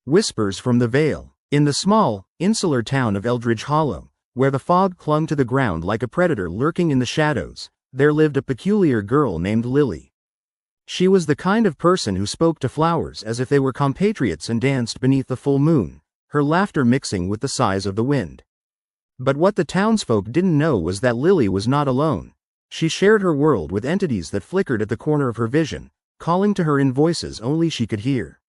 Whispers from the Vale. In the small, insular town of Eldridge Hollow, where the fog clung to the ground like a predator lurking in the shadows, there lived a peculiar girl named Lily. She was the kind of person who spoke to flowers as if they were compatriots and danced beneath the full moon, her laughter mixing with the sighs of the wind. But what the townsfolk didn't know was that Lily was not alone. She shared her world with entities that flickered at the corner of her vision, calling to her in voices only she could hear.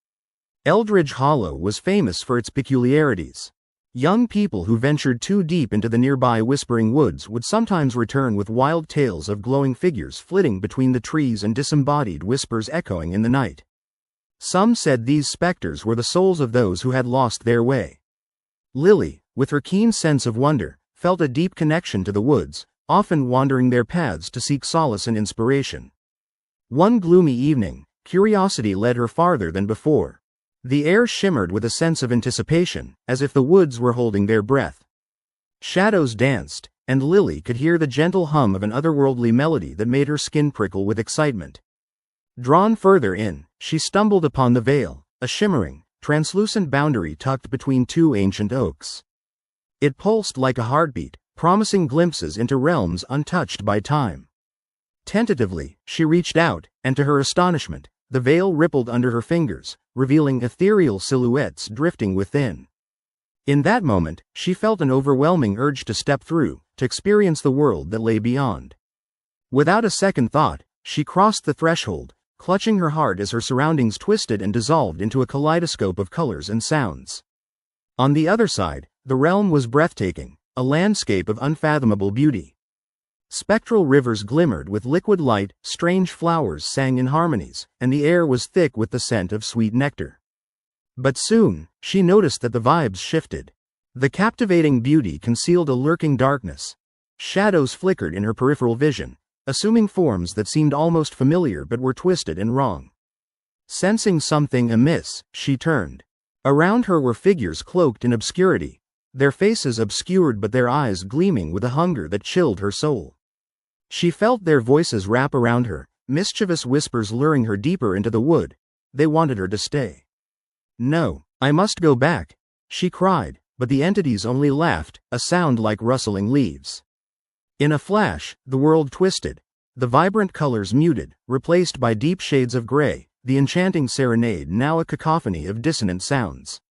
Eldridge Hollow was famous for its peculiarities. Young people who ventured too deep into the nearby whispering woods would sometimes return with wild tales of glowing figures flitting between the trees and disembodied whispers echoing in the night. Some said these specters were the souls of those who had lost their way. Lily, with her keen sense of wonder, felt a deep connection to the woods, often wandering their paths to seek solace and inspiration. One gloomy evening, curiosity led her farther than before. The air shimmered with a sense of anticipation, as if the woods were holding their breath. Shadows danced, and Lily could hear the gentle hum of an otherworldly melody that made her skin prickle with excitement. Drawn further in, she stumbled upon the Vale, a shimmering, translucent boundary tucked between two ancient oaks. It pulsed like a heartbeat, promising glimpses into realms untouched by time. Tentatively, she reached out, and to her astonishment, the veil rippled under her fingers, revealing ethereal silhouettes drifting within. In that moment, she felt an overwhelming urge to step through, to experience the world that lay beyond. Without a second thought, she crossed the threshold, clutching her heart as her surroundings twisted and dissolved into a kaleidoscope of colors and sounds. On the other side, the realm was breathtaking, a landscape of unfathomable beauty. Spectral rivers glimmered with liquid light, strange flowers sang in harmonies, and the air was thick with the scent of sweet nectar. But soon, she noticed that the vibes shifted. The captivating beauty concealed a lurking darkness. Shadows flickered in her peripheral vision, assuming forms that seemed almost familiar but were twisted and wrong. Sensing something amiss, she turned. Around her were figures cloaked in obscurity, their faces obscured but their eyes gleaming with a hunger that chilled her soul. She felt their voices wrap around her, mischievous whispers luring her deeper into the wood. They wanted her to stay. "No, I must go back," she cried, but the entities only laughed, a sound like rustling leaves. In a flash, the world twisted, the vibrant colors muted, replaced by deep shades of gray, the enchanting serenade now a cacophony of dissonant sounds.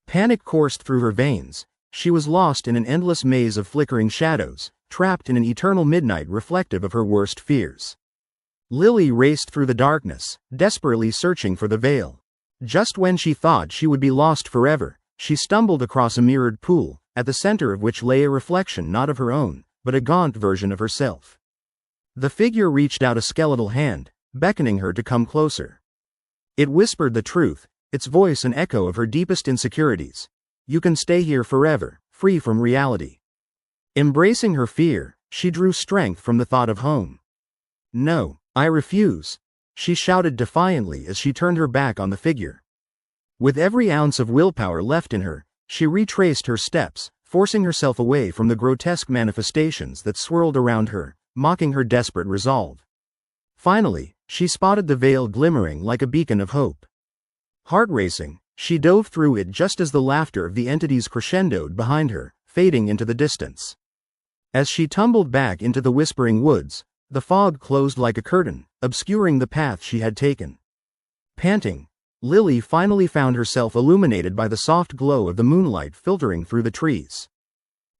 Panic coursed through her veins. She was lost in an endless maze of flickering shadows, trapped in an eternal midnight reflective of her worst fears. Lily raced through the darkness, desperately searching for the veil. Just when she thought she would be lost forever, she stumbled across a mirrored pool, at the center of which lay a reflection not of her own, but a gaunt version of herself. The figure reached out a skeletal hand, beckoning her to come closer. It whispered the truth, its voice an echo of her deepest insecurities. "You can stay here forever, free from reality." Embracing her fear, she drew strength from the thought of home. "No, I refuse," she shouted defiantly as she turned her back on the figure. With every ounce of willpower left in her, she retraced her steps, forcing herself away from the grotesque manifestations that swirled around her, mocking her desperate resolve. Finally, she spotted the veil glimmering like a beacon of hope. Heart racing, she dove through it just as the laughter of the entities crescendoed behind her, fading into the distance. As she tumbled back into the whispering woods, the fog closed like a curtain, obscuring the path she had taken. Panting, Lily finally found herself illuminated by the soft glow of the moonlight filtering through the trees.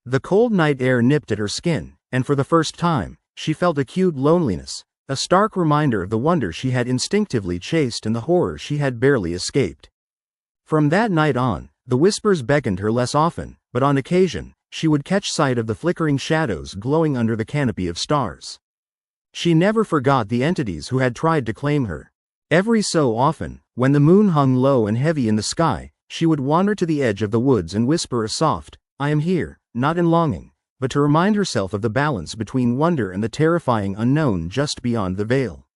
The cold night air nipped at her skin, and for the first time, she felt acute loneliness, a stark reminder of the wonder she had instinctively chased and the horror she had barely escaped. From that night on, the whispers beckoned her less often, but on occasion, she would catch sight of the flickering shadows glowing under the canopy of stars. She never forgot the entities who had tried to claim her. Every so often, when the moon hung low and heavy in the sky, she would wander to the edge of the woods and whisper a soft, "I am here," not in longing, but to remind herself of the balance between wonder and the terrifying unknown just beyond the veil.